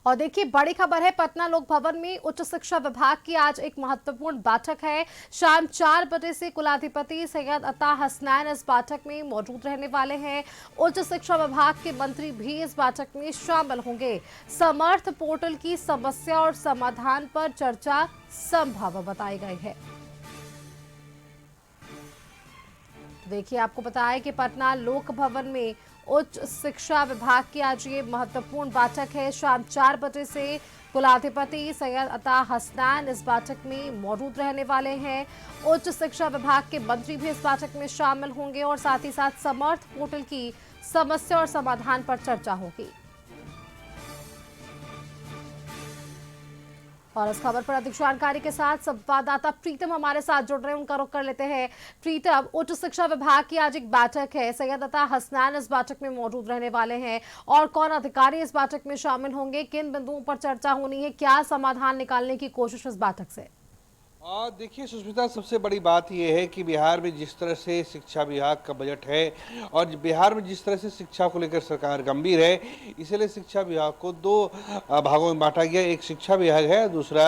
और देखिए बड़ी खबर है, पटना लोक भवन में उच्च शिक्षा विभाग की आज एक महत्वपूर्ण बैठक है। शाम 4 बजे से कुलाधिपति सैयद अता हसनैन इस बैठक में मौजूद रहने वाले हैं। उच्च शिक्षा विभाग के मंत्री भी इस बैठक में शामिल होंगे। समर्थ पोर्टल की समस्या और समाधान पर चर्चा संभव बताई गई है। देखिए आपको बताया कि पटना लोक भवन में उच्च शिक्षा विभाग की आज ये महत्वपूर्ण बैठक है। शाम 4 बजे से कुलाधिपति सैयद अता हसनैन इस बैठक में मौजूद रहने वाले हैं। उच्च शिक्षा विभाग के मंत्री भी इस बैठक में शामिल होंगे और साथ ही साथ समर्थ पोर्टल की समस्या और समाधान पर चर्चा होगी। और इस खबर पर अधिक जानकारी के साथ संवाददाता प्रीतम हमारे साथ जुड़ रहे हैं, उनका रुख कर लेते हैं। प्रीतम, उच्च शिक्षा विभाग की आज एक बैठक है, सैयद अता हसनैन इस बैठक में मौजूद रहने वाले हैं और कौन अधिकारी इस बैठक में शामिल होंगे, किन बिंदुओं पर चर्चा होनी है, क्या समाधान निकालने की कोशिश इस बैठक से? देखिए सुष्मिता, सबसे बड़ी बात यह है कि बिहार में जिस तरह से शिक्षा विभाग का बजट है और बिहार में जिस तरह से शिक्षा को लेकर सरकार गंभीर है, इसलिए शिक्षा विभाग को दो भागों में बांटा गया। एक शिक्षा विभाग है, दूसरा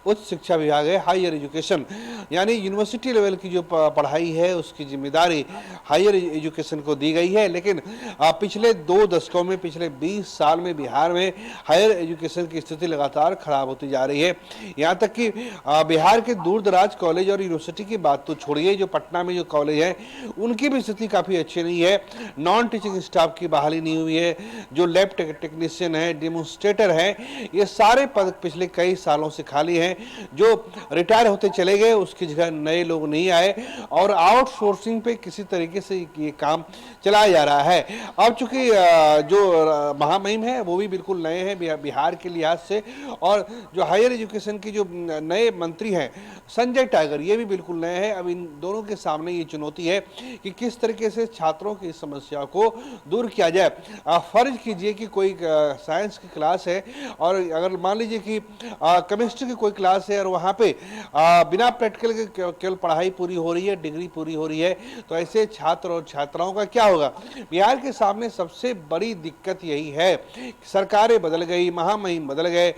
उच्च शिक्षा विभाग है, हायर एजुकेशन, यानी यूनिवर्सिटी लेवल की जो पढ़ाई है उसकी जिम्मेदारी हायर एजुकेशन को दी गई है। लेकिन पिछले 2 दशकों में, पिछले 20 साल में बिहार में हायर एजुकेशन की स्थिति लगातार खराब होती जा रही है। यहाँ तक कि बिहार के दूर दराज कॉलेज और यूनिवर्सिटी की बात तो छोड़िए, जो पटना में जो कॉलेज है उनकी भी स्थिति काफ़ी अच्छी नहीं है। नॉन टीचिंग स्टाफ की बहाली नहीं हुई है। जो लैब टेक्नीशियन है, डेमोन्स्ट्रेटर है, ये सारे पद पिछले कई सालों से खाली हैं। जो रिटायर होते चले गए उसकी जगह नए लोग नहीं आए और आउटसोर्सिंग पे किसी तरीके से ये काम चलाया जा रहा है। अब चूंकि जो महामहिम है वो भी बिल्कुल नए हैं बिहार के लिहाज से, और जो हायर एजुकेशन की जो नए मंत्री हैं संजय टाइगर, ये भी बिल्कुल नए हैं। अब इन दोनों के सामने ये चुनौती है कि किस तरीके से छात्रों की समस्या को दूर किया जाए। फर्ज कीजिए कि कोई साइंस की क्लास है और अगर मान लीजिए कि केमिस्ट्री की कोई क्लास है और वहाँ पे बिना प्रैक्टिकल के केवल पढ़ाई पूरी हो रही है, डिग्री पूरी हो रही है, तो ऐसे छात्र और छात्राओं का क्या होगा। बिहार के सामने सबसे बड़ी दिक्कत यही है, सरकारें बदल गई, महामहिम बदल गए,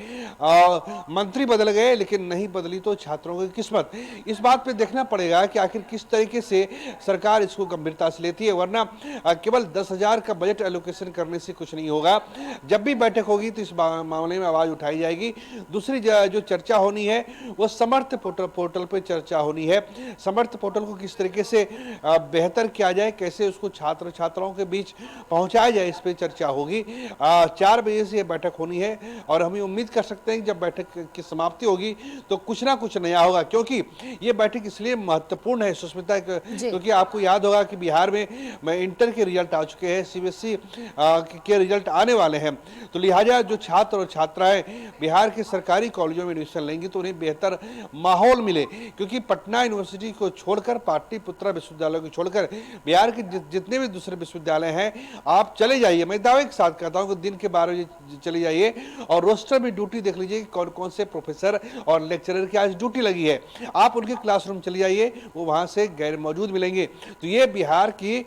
मंत्री बदल गए, लेकिन नहीं बदली तो छात्रों की किस्मत। इस बात पे देखना पड़ेगा कि आखिर किस तरीके से सरकार इसको गंभीरता से लेती है, वरना केवल 10,000 का बजट एलोकेशन करने से कुछ नहीं होगा। जब भी बैठक होगी तो इस मामले में आवाज उठाई जाएगी। दूसरी जो चर्चा होनी है वो समर्थ पोर्टल पे चर्चा होनी है। समर्थ पोर्टल को किस तरीके से बेहतर किया जाए, कैसे उसको छात्र छात्राओं के बीच पहुंचाया जाए, इस पे चर्चा होगी। 4 बजे से ये बैठक होनी है और हम उम्मीद कर सकते हैं कि जब बैठक की समाप्ति होगी तो कुछ ना कुछ नया होगा, क्योंकि ये बैठक इसलिए महत्वपूर्ण है सुष्मिता, क्योंकि आपको याद होगा कि बिहार में इंटर के रिजल्ट आ चुके हैं, सीबीएसई के रिजल्ट आने वाले हैं। तो लिहाजा जो छात्र और छात्राएं बिहार के सरकारी कॉलेजों में एडमिशन लेंगे तो उन्हें बेहतर माहौल मिले, क्योंकि पटना यूनिवर्सिटी को छोड़कर, पाटलिपुत्रा विश्वविद्यालय को छोड़कर बिहार के जितने भी दूसरे विश्वविद्यालय हैं आप चले जाइए, मैं दावे के साथ कहता हूँ कि दिन के 12 बजे चले जाइए और रोस्टर में ड्यूटी देख लीजिए कौन कौन से प्रोफेसर और लेक्चरर की आज ड्यूटी लगी है। आप उनके क्लासरूम चले जाइए, वो वहां से गैर मौजूद मिलेंगे। तो ये बिहार की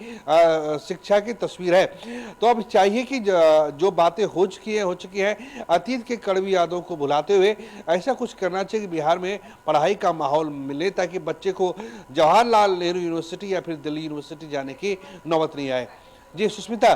शिक्षा की तस्वीर है। तो अब चाहिए कि जो बातें हो चुकी हैं, अतीत के कड़वी यादों को भुलाते हुए ऐसा कुछ करना चाहिए कि बिहार में पढ़ाई का माहौल मिले, ताकि बच्चे को जवाहरलाल नेहरू यूनिवर्सिटी या फिर दिल्ली यूनिवर्सिटी जाने की नौबत नहीं आए। जी सुष्मिता।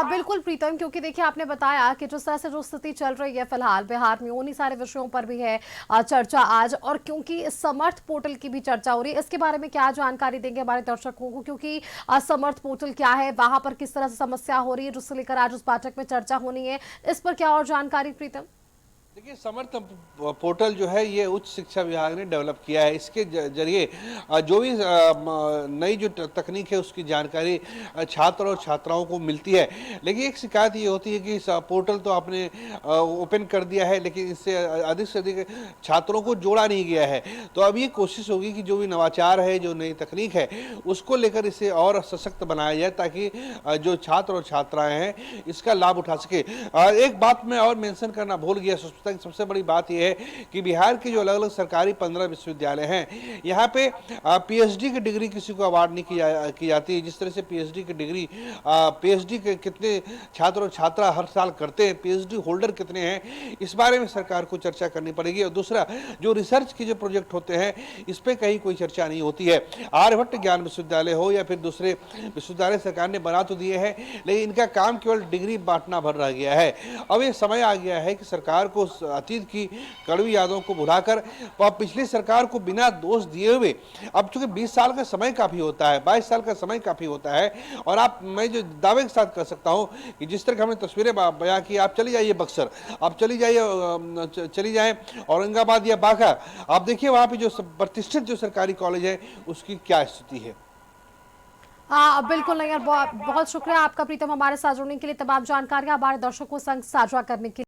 बिल्कुल प्रीतम, क्योंकि देखिए आपने बताया कि जिस तरह से जो स्थिति चल रही है फिलहाल बिहार में, उन्हीं सारे विषयों पर भी है चर्चा आज, और क्योंकि समर्थ पोर्टल की भी चर्चा हो रही है, इसके बारे में क्या जानकारी देंगे हमारे दर्शकों को, क्योंकि समर्थ पोर्टल क्या है, वहां पर किस तरह से समस्या हो रही है जिससे लेकर आज उस बैठक में चर्चा होनी है, इस पर क्या और जानकारी प्रीतम? देखिए, समर्थ पोर्टल जो है ये उच्च शिक्षा विभाग ने डेवलप किया है। इसके जरिए जो भी नई जो तकनीक है उसकी जानकारी छात्र और छात्राओं को मिलती है। लेकिन एक शिकायत ये होती है कि इस पोर्टल तो आपने ओपन कर दिया है, लेकिन इससे अधिक से अधिक छात्रों को जोड़ा नहीं गया है। तो अब ये कोशिश होगी कि जो भी नवाचार है, जो नई तकनीक है, उसको लेकर इसे और सशक्त बनाया जाए, ताकि जो छात्र और छात्राएं हैं इसका लाभ उठा सके। एक बात मैं और मेंशन करना भूल गया सुष्मिता की सबसे बड़ी बात यह है कि बिहार के जो अलग अलग सरकारी 15 विश्वविद्यालय हैं, यहाँ पे पीएचडी की डिग्री किसी को अवार्ड नहीं की जाती है। जिस तरह से पीएचडी की डिग्री, पीएचडी के कितने छात्र और छात्रा हर साल करते हैं, पीएचडी होल्डर कितने हैं, इस बारे में सरकार को चर्चा करनी पड़ेगी। और दूसरा, जो रिसर्च के जो प्रोजेक्ट होते हैं, इस पे कहीं कोई चर्चा नहीं होती है। आर्यभट्ट ज्ञान विश्वविद्यालय हो या फिर दूसरे विश्वविद्यालय सरकार ने बना तो दिए हैं, लेकिन इनका काम केवल डिग्री बांटना भर रह गया है। अब ये समय आ गया है कि सरकार को अतीत की कड़वी यादों को भुलाकर पिछली सरकार को बिना दोष दिए हुए, अब चूंकि 20 साल का समय काफी होता है, 22 साल का समय काफी होता है, और मैं जो दावे के साथ कह सकता हूं कि जिस तरह हमने तस्वीरें बयां की, आप चली जाइए बक्सर, आप चली जाए औरंगाबाद या बांका, आप देखिए वहां पे जो प्रतिष्ठित जो सरकारी कॉलेज है उसकी क्या स्थिति है। हाँ बिल्कुल नहीं यार, बहुत बहुत शुक्रिया आपका प्रीतम, हमारे साथ जुड़ने के लिए, तमाम जानकारियां हमारे दर्शकों संग साझा करने के लिए।